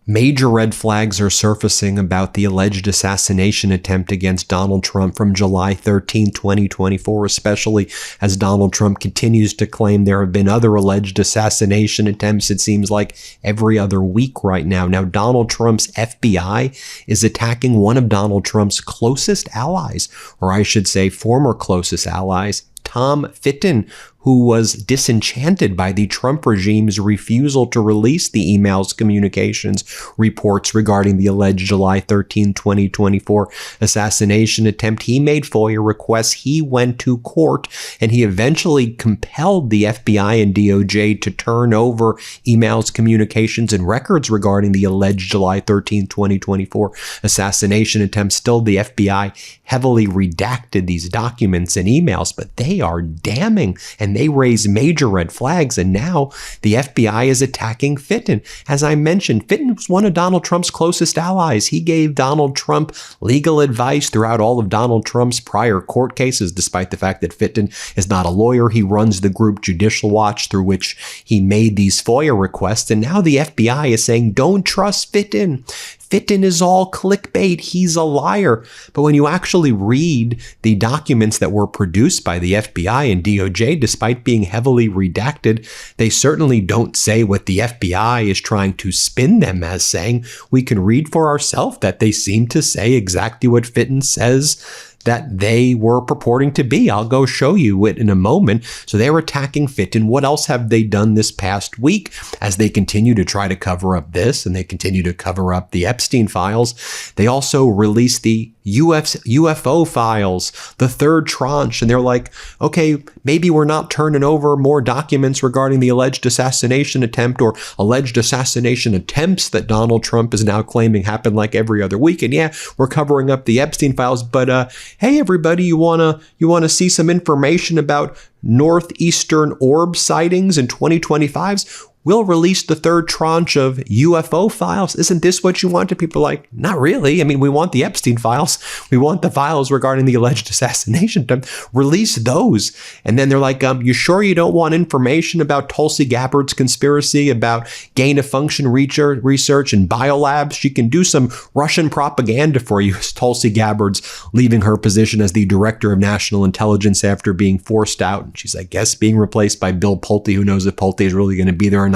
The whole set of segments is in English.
Major red flags are surfacing about the alleged assassination attempt against Donald Trump from July 13, 2024, especially as Donald Trump continues to claim there have been other alleged assassination attempts, it seems like, every other week right now. Now, Donald Trump's FBI is attacking one of Donald Trump's closest allies, or I should say former closest allies, Tom Fitton, who was disenchanted by the Trump regime's refusal to release the emails, communications, reports regarding the alleged July 13, 2024 assassination attempt. He made FOIA requests. He went to court, and he eventually compelled the FBI and DOJ to turn over emails, communications, and records regarding the alleged July 13, 2024 assassination attempt. Still, the FBI heavily redacted these documents and emails, but they are damning, and they raise major red flags. And now the FBI is attacking Fitton. As I mentioned, Fitton was one of Donald Trump's closest allies. He gave Donald Trump legal advice throughout all of Donald Trump's prior court cases, despite the fact that Fitton is not a lawyer. He runs the group Judicial Watch, through which he made these FOIA requests. And now the FBI is saying, don't trust Fitton. Fitton is all clickbait. He's a liar. But when you actually read the documents that were produced by the FBI and DOJ, despite being heavily redacted, they certainly don't say what the FBI is trying to spin them as saying. We can read for ourselves that they seem to say exactly what Fitton says that they were purporting to be. I'll go show you it in a moment. So they're attacking Fitton. What else have they done this past week as they continue to try to cover up this and they continue to cover up the Epstein files? They also released the UFO files, the third tranche, and they're like, okay, maybe we're not turning over more documents regarding the alleged assassination attempt or alleged assassination attempts that Donald Trump is now claiming happened like every other week. And yeah, we're covering up the Epstein files, but hey, everybody, you wanna see some information about northeastern orb sightings in 2025's? We'll release the third tranche of UFO files. Isn't this what you want? And people are like, not really. I mean, we want the Epstein files. We want the files regarding the alleged assassination. Release those. And then they're like, you sure you don't want information about Tulsi Gabbard's conspiracy, about gain-of-function research and biolabs? She can do some Russian propaganda for you. Tulsi Gabbard's leaving her position as the director of national intelligence after being forced out. And she's, I guess, being replaced by Bill Pulte. Who knows if Pulte is really going to be there or not.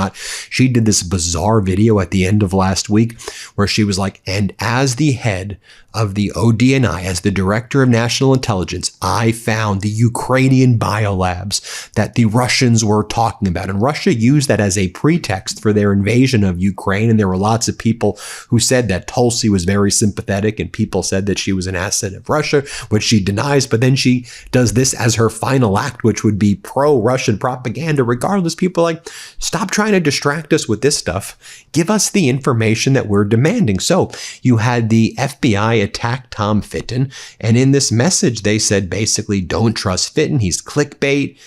She did this bizarre video at the end of last week where she was like, and as the head of the ODNI, as the director of national intelligence, I found the Ukrainian biolabs that the Russians were talking about. And Russia used that as a pretext for their invasion of Ukraine. And there were lots of people who said that Tulsi was very sympathetic, and people said that she was an asset of Russia, which she denies. But then she does this as her final act, which would be pro-Russian propaganda. Regardless, people are like, stop trying to distract us with this stuff. Give us the information that we're demanding. So you had the FBI attack Tom Fitton, and in this message they said basically, don't trust Fitton, he's clickbait.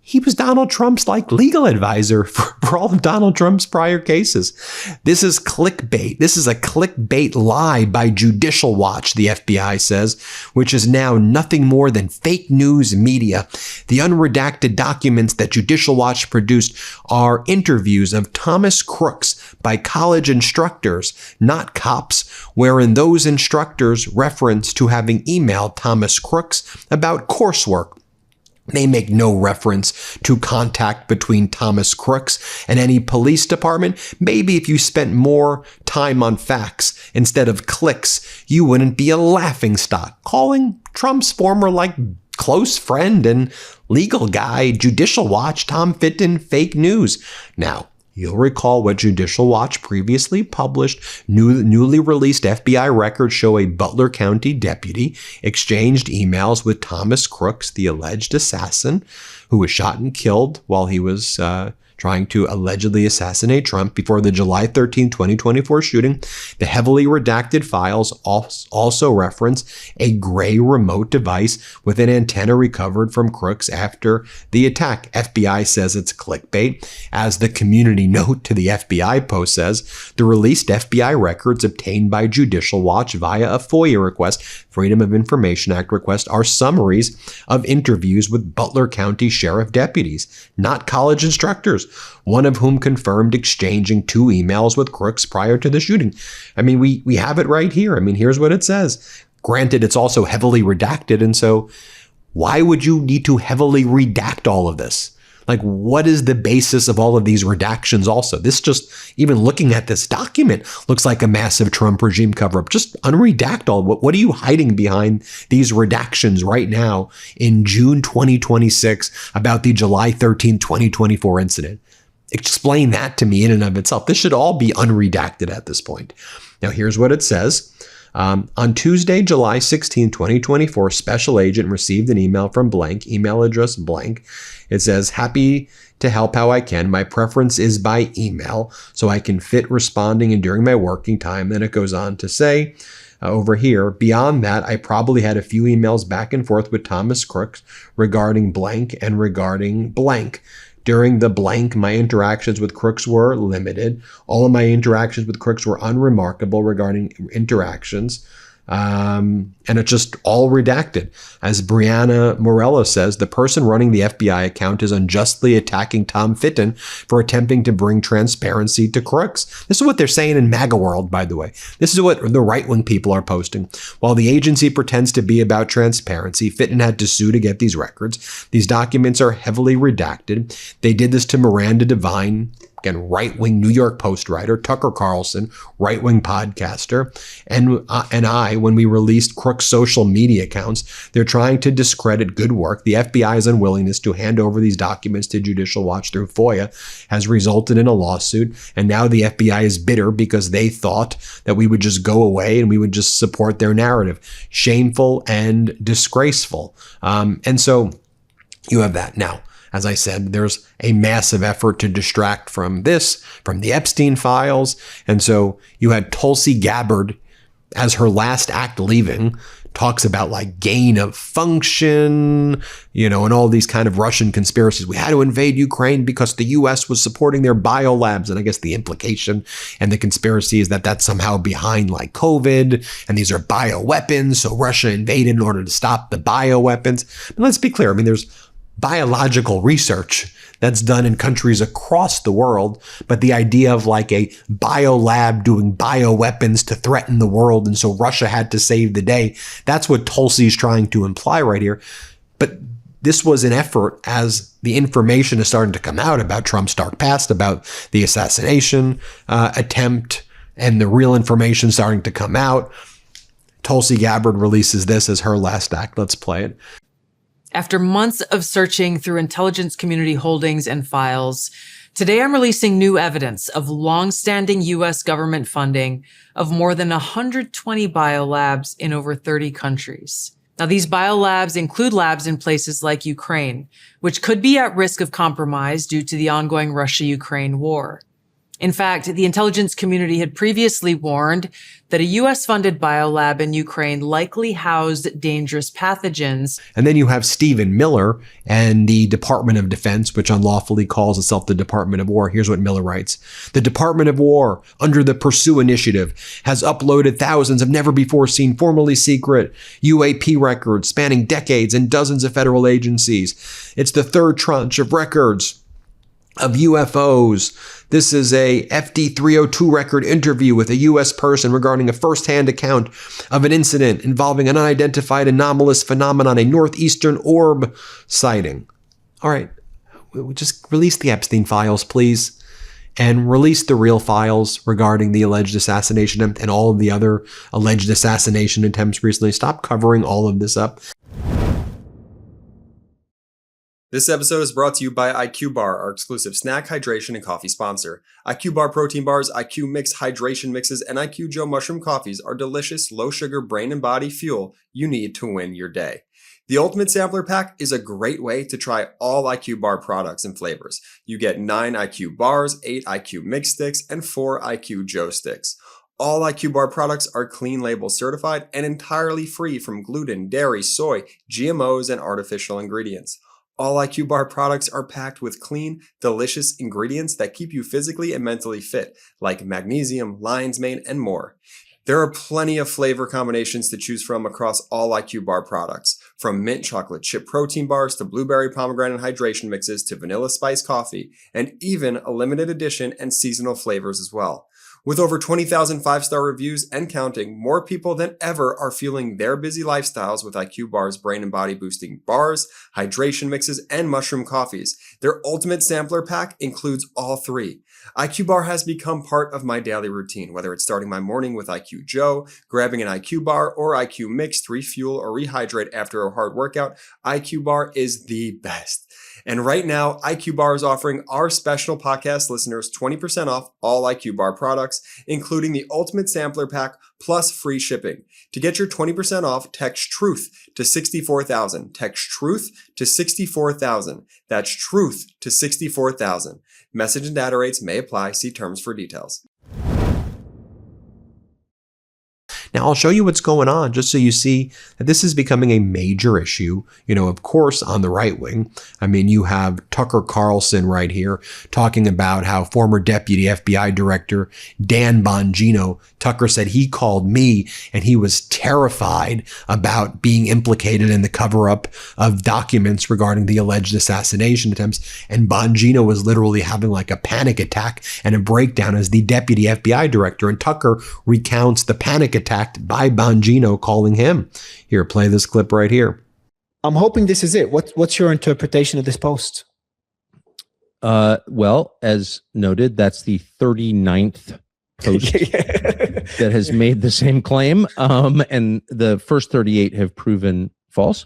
He was Donald Trump's legal advisor for all of Donald Trump's prior cases. This is clickbait. This is a clickbait lie by Judicial Watch, the FBI says, which is now nothing more than fake news media. The unredacted documents that Judicial Watch produced are interviews of Thomas Crooks by college instructors, not cops, wherein those instructors reference to having emailed Thomas Crooks about coursework. They make no reference to contact between Thomas Crooks and any police department. Maybe if you spent more time on facts instead of clicks, you wouldn't be a laughingstock. Calling Trump's former close friend and legal guy, Judicial Watch, Tom Fitton, fake news. Now, you'll recall what Judicial Watch previously published. Newly released FBI records show a Butler County deputy exchanged emails with Thomas Crooks, the alleged assassin, who was shot and killed while he was trying to allegedly assassinate Trump before the July 13, 2024 shooting. The heavily redacted files also reference a gray remote device with an antenna recovered from Crooks after the attack. FBI says it's clickbait. As the community note to the FBI post says, the released FBI records obtained by Judicial Watch via a FOIA request, Freedom of Information Act request, are summaries of interviews with Butler County Sheriff deputies, not college instructors. one of whom confirmed exchanging 2 emails with Crooks prior to the shooting. I mean, we have it right here. I mean, here's what it says. Granted, it's also heavily redacted, and so why would you need to heavily redact all of this? Like, what is the basis of all of these redactions also? This just, even looking at this document, looks like a massive Trump regime cover-up. Just unredact all. What are you hiding behind these redactions right now in June 2026 about the July 13, 2024 incident? Explain that to me in and of itself. This should all be unredacted at this point. Now, here's what it says. On Tuesday, July 16, 2024, special agent received an email from blank, email address blank. It says, happy to help how I can. My preference is by email, so I can fit responding and during my working time. Then it goes on to say over here, beyond that, I probably had a few emails back and forth with Thomas Crooks regarding blank and regarding blank. During the blank, my interactions with Crooks were limited. All of my interactions with Crooks were unremarkable regarding interactions. And it's just all redacted. As Brianna Morello says, the person running the FBI account is unjustly attacking Tom Fitton for attempting to bring transparency to Crooks. This is what they're saying in MAGA world, by the way. This is what the right-wing people are posting. While the agency pretends to be about transparency, Fitton had to sue to get these records. These documents are heavily redacted. They did this to Miranda Devine, again, right-wing New York Post writer, Tucker Carlson, right-wing podcaster, and I, when we released Crooks' social media accounts, they're trying to discredit good work. The FBI's unwillingness to hand over these documents to Judicial Watch through FOIA has resulted in a lawsuit, and now the FBI is bitter because they thought that we would just go away and we would just support their narrative. Shameful and disgraceful. And so you have that. Now, as I said, there's a massive effort to distract from this, from the Epstein files. And so you had Tulsi Gabbard, as her last act leaving, talks about like gain of function, and all these kind of Russian conspiracies. We had to invade Ukraine because the U.S. was supporting their biolabs. And I guess the implication and the conspiracy is that that's somehow behind like COVID. And these are bioweapons. So Russia invaded in order to stop the bioweapons. But let's be clear. I mean, there's biological research that's done in countries across the world, but the idea of like a biolab doing bioweapons to threaten the world, and so Russia had to save the day, that's what Tulsi's trying to imply right here. But this was an effort, as the information is starting to come out about Trump's dark past, about the assassination attempt, and the real information starting to come out. Tulsi Gabbard releases this as her last act. Let's play it. After months of searching through intelligence community holdings and files, today I'm releasing new evidence of long-standing U.S. government funding of more than 120 biolabs in over 30 countries. Now, these biolabs include labs in places like Ukraine, which could be at risk of compromise due to the ongoing Russia-Ukraine war. In fact, the intelligence community had previously warned that a U.S.-funded biolab in Ukraine likely housed dangerous pathogens. And then you have Stephen Miller and the Department of Defense, which unlawfully calls itself the Department of War. Here's what Miller writes. The Department of War, under the Pursue Initiative, has uploaded thousands of never-before-seen formerly secret UAP records spanning decades and dozens of federal agencies. It's the third tranche of records of UFOs. This is a FD 302 record interview with a U.S. person regarding a first-hand account of an incident involving an unidentified anomalous phenomenon, a northeastern orb sighting. All right, we just release the Epstein files, please, and release the real files regarding the alleged assassination and all of the other alleged assassination attempts recently. Stop covering all of this up. This episode is brought to you by IQ Bar, our exclusive snack, hydration, and coffee sponsor. IQ Bar protein bars, IQ Mix hydration mixes, and IQ Joe mushroom coffees are delicious, low-sugar brain and body fuel you need to win your day. The Ultimate Sampler Pack is a great way to try all IQ Bar products and flavors. You get 9 IQ bars, 8 IQ Mix sticks, and 4 IQ Joe sticks. All IQ Bar products are clean label certified and entirely free from gluten, dairy, soy, GMOs, and artificial ingredients. All IQ Bar products are packed with clean, delicious ingredients that keep you physically and mentally fit, like magnesium, lion's mane, and more. There are plenty of flavor combinations to choose from across all IQ Bar products, from mint chocolate chip protein bars to blueberry pomegranate hydration mixes to vanilla spice coffee, and even a limited edition and seasonal flavors as well. With over 20,000 5-star reviews and counting, more people than ever are fueling their busy lifestyles with IQ Bar's brain and body boosting bars, hydration mixes, and mushroom coffees. Their ultimate sampler pack includes all three. IQ Bar has become part of my daily routine, whether it's starting my morning with IQ Joe, grabbing an IQ Bar or IQ Mix to refuel or rehydrate after a hard workout. IQ Bar is the best. And right now, IQ Bar is offering our special podcast listeners 20% off all IQ Bar products, including the Ultimate Sampler Pack plus free shipping. To get your 20% off, text TRUTH to 64,000. Text TRUTH to 64,000. That's TRUTH to 64,000. Message and data rates may apply. See terms for details. Now, I'll show you what's going on just so you see that this is becoming a major issue, of course, on the right wing. I mean, you have Tucker Carlson right here talking about how former Deputy FBI Director Dan Bongino, Tucker said he called me and he was terrified about being implicated in the cover-up of documents regarding the alleged assassination attempts. And Bongino was literally having like a panic attack and a breakdown as the Deputy FBI Director. And Tucker recounts the panic attack by Bongino calling him. Here, play this clip right here. I'm hoping this is it. What's your interpretation of this post? Well, as noted, that's the 39th post that has made the same claim. And the first 38 have proven false.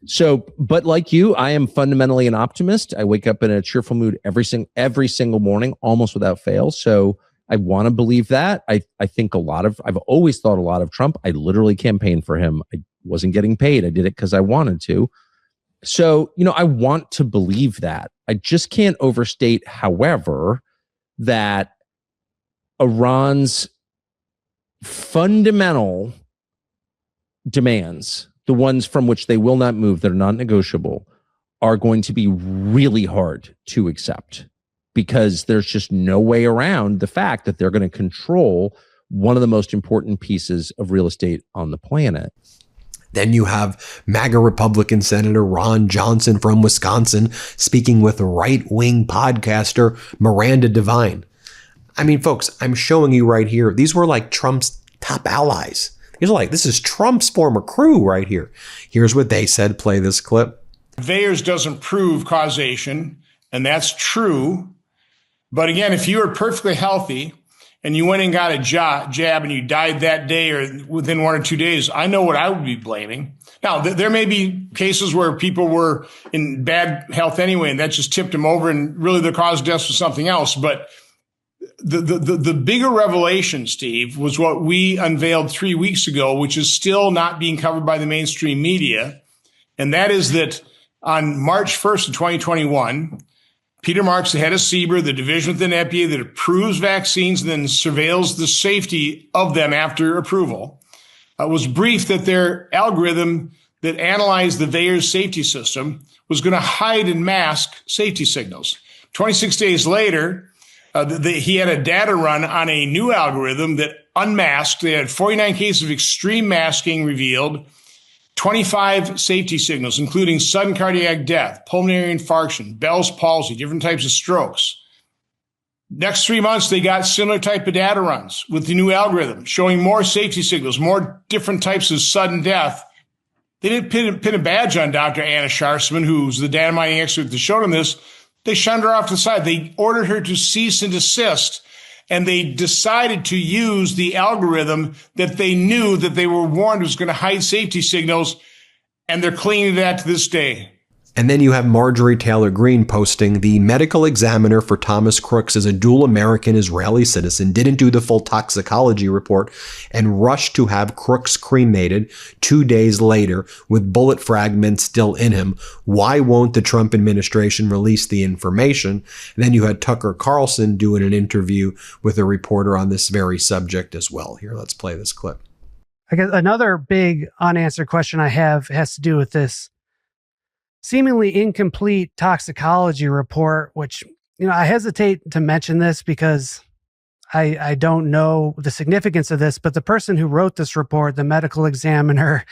So, but like you, I am fundamentally an optimist. I wake up in a cheerful mood every single morning, almost without fail. So I want to believe that. I think I've always thought a lot of Trump. I literally campaigned for him. I wasn't getting paid. I did it because I wanted to. So, I want to believe that. I just can't overstate, however, that Iran's fundamental demands, the ones from which they will not move, that are not negotiable, are going to be really hard to accept. Because there's just no way around the fact that they're going to control one of the most important pieces of real estate on the planet. Then you have MAGA Republican Senator Ron Johnson from Wisconsin speaking with right-wing podcaster Miranda Devine. I mean, folks, I'm showing you right here. These were like Trump's top allies. This is Trump's former crew right here. Here's what they said. Play this clip. VAERS doesn't prove causation, and that's true. But again, if you were perfectly healthy and you went and got a jab and you died that day or within 1 or 2 days, I know what I would be blaming. Now, there may be cases where people were in bad health anyway, and that just tipped them over, and really the cause of death was something else. But the bigger revelation, Steve, was what we unveiled 3 weeks ago, which is still not being covered by the mainstream media. And that is that on March 1st of 2021, Peter Marks, the head of CBER, the division within FDA that approves vaccines and then surveils the safety of them after approval, was briefed that their algorithm that analyzed the VAERS safety system was going to hide and mask safety signals. 26 days later, he had a data run on a new algorithm that unmasked. They had 49 cases of extreme masking revealed, 25 safety signals, including sudden cardiac death, pulmonary infarction, Bell's palsy, different types of strokes. Next 3 months, they got similar type of data runs with the new algorithm, showing more safety signals, more different types of sudden death. They didn't pin a badge on Dr. Anna Scharsman, who's the data mining expert that showed them this. They shunned her off to the side. They ordered her to cease and desist. And they decided to use the algorithm that they knew that they were warned was going to hide safety signals. And they're clinging to that to this day. And then you have Marjorie Taylor Greene posting, the medical examiner for Thomas Crooks is a dual American Israeli citizen, didn't do the full toxicology report, and rushed to have Crooks cremated 2 days later with bullet fragments still in him. Why won't the Trump administration release the information? And then you had Tucker Carlson doing an interview with a reporter on this very subject as well. Here, let's play this clip. I guess another big unanswered question I have has to do with this seemingly incomplete toxicology report, which, I hesitate to mention this because I don't know the significance of this, but the person who wrote this report, the medical examiner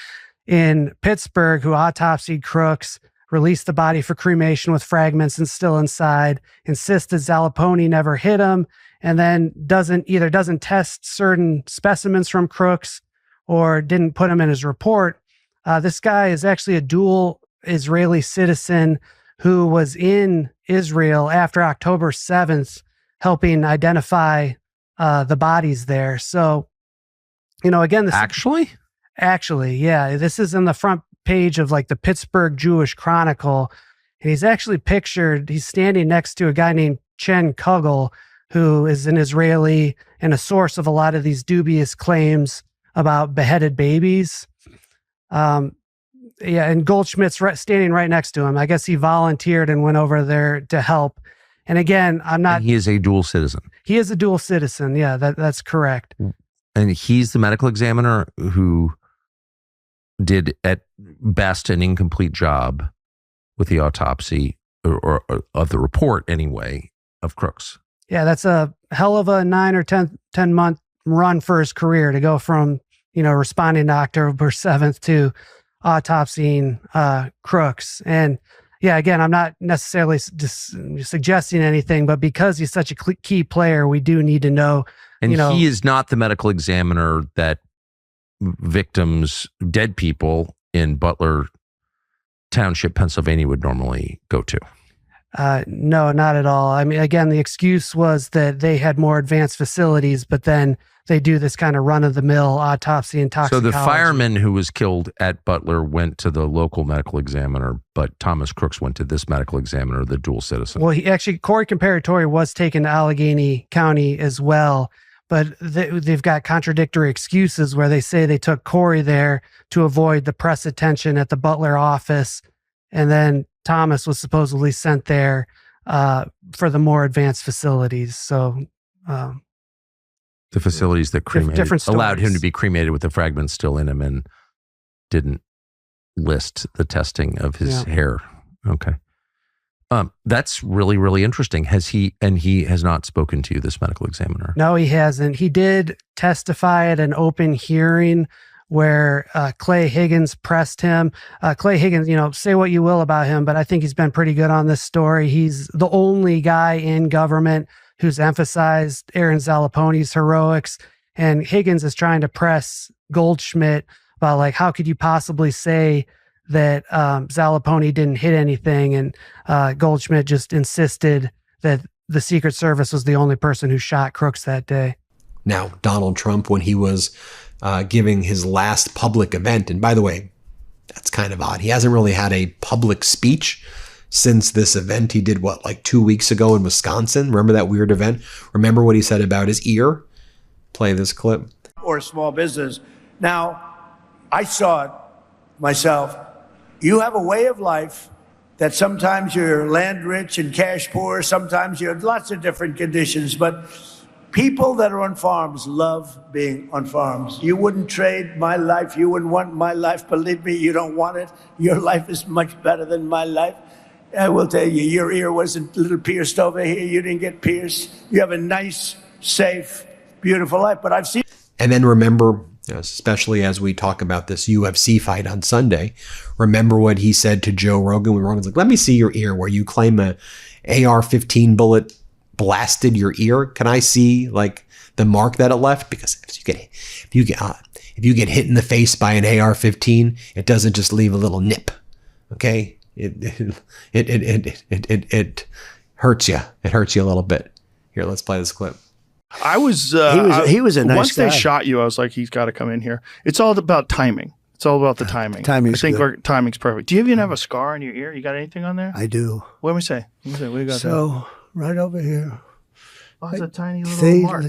in Pittsburgh who autopsied Crooks, released the body for cremation with fragments and still inside, insists that Zappalpone never hit him, and then doesn't test certain specimens from Crooks or didn't put him in his report. This guy is actually a dual Israeli citizen who was in Israel after October 7th, helping identify the bodies there. So, again, this actually, yeah, this is in the front page of like the Pittsburgh Jewish Chronicle. And he's actually pictured, he's standing next to a guy named Chen Kugel, who is an Israeli and a source of a lot of these dubious claims about beheaded babies. And Goldschmidt's standing right next to him. I guess he volunteered and went over there to help. And again, and he is a dual citizen. He is a dual citizen. Yeah, that's correct. And he's the medical examiner who did at best an incomplete job with the autopsy or of the report anyway of Crooks. Yeah, that's a hell of a 9 or 10 month run for his career to go from, responding to October 7th to autopsying Crooks. And yeah, again, I'm not necessarily just suggesting anything, but because he's such a key player, we do need to know. And he is not the medical examiner that victims, dead people in Butler Township, Pennsylvania would normally go to. No, not at all. I mean, again, the excuse was that they had more advanced facilities, but then they do this kind of run-of-the-mill autopsy and toxicology. So the fireman who was killed at Butler went to the local medical examiner, but Thomas Crooks went to this medical examiner, the dual citizen. Well, Corey Comparatori was taken to Allegheny County as well, but they've got contradictory excuses where they say they took Corey there to avoid the press attention at the Butler office, and then Thomas was supposedly sent there for the more advanced facilities. So the facilities that allowed him to be cremated with the fragments still in him and didn't list the testing of his hair. Okay. That's really, really interesting. He has not spoken to you, this medical examiner? No, he hasn't. He did testify at an open hearing where Clay Higgins pressed him. Clay Higgins, say what you will about him, but I think he's been pretty good on this story. He's the only guy in government who's emphasized Aaron Zappalpone's heroics. And Higgins is trying to press Goldschmidt about, like, how could you possibly say that Zappalpone didn't hit anything? And Goldschmidt just insisted that the Secret Service was the only person who shot Crooks that day. Now, Donald Trump, when he was giving his last public event, and by the way, that's kind of odd. He hasn't really had a public speech since this event he did, 2 weeks ago in Wisconsin? Remember that weird event? Remember what he said about his ear? Play this clip. Or small business. Now, I saw it myself. You have a way of life that sometimes you're land rich and cash poor, sometimes you're lots of different conditions, but people that are on farms love being on farms. You wouldn't trade my life. You wouldn't want my life. Believe me, you don't want it. Your life is much better than my life. I will tell you, your ear wasn't a little pierced over here. You didn't get pierced. You have a nice, safe, beautiful life. But I've seen. And then remember, especially as we talk about this UFC fight on Sunday, remember what he said to Joe Rogan when Rogan's like, let me see your ear, where you claim a AR-15 bullet blasted your ear. Can I see the mark that it left? Because if you get hit in the face by an AR-15, it doesn't just leave a little nip. Okay, it hurts you. It hurts you a little bit. Here, let's play this clip. I was he was a nice once guy. They shot you, I was like, he's got to come in here. It's all about timing. It's all about the timing. I think our timing's perfect. Do you even have a scar on your ear? You got anything on there? I do. What do we say? What do you got there? Right over here. Oh, it's a tiny little mark.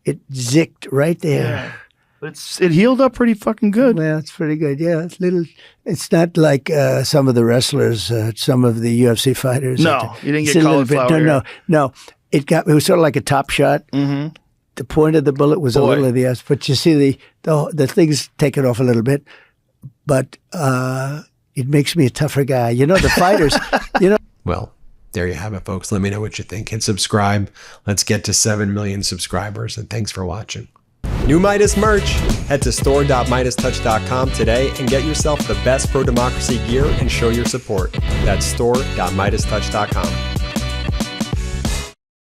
It zicked right there. Yeah. It healed up pretty fucking good. Yeah, it's pretty good. Yeah, it's little. It's not like some of the wrestlers, some of the UFC fighters. No, you didn't get cauliflower. No. It was sort of like a top shot. Mm-hmm. The point of the bullet was a little of the ass, but you see the thing's taken off a little bit, but it makes me a tougher guy. The fighters. Well, There you have it, folks. Let me know what you think. Hit subscribe. Let's get to 7 million subscribers, and thanks for watching. New Meidas merch. Head to store.meidastouch.com today and get yourself the best pro-democracy gear and show your support. That's store.meidastouch.com.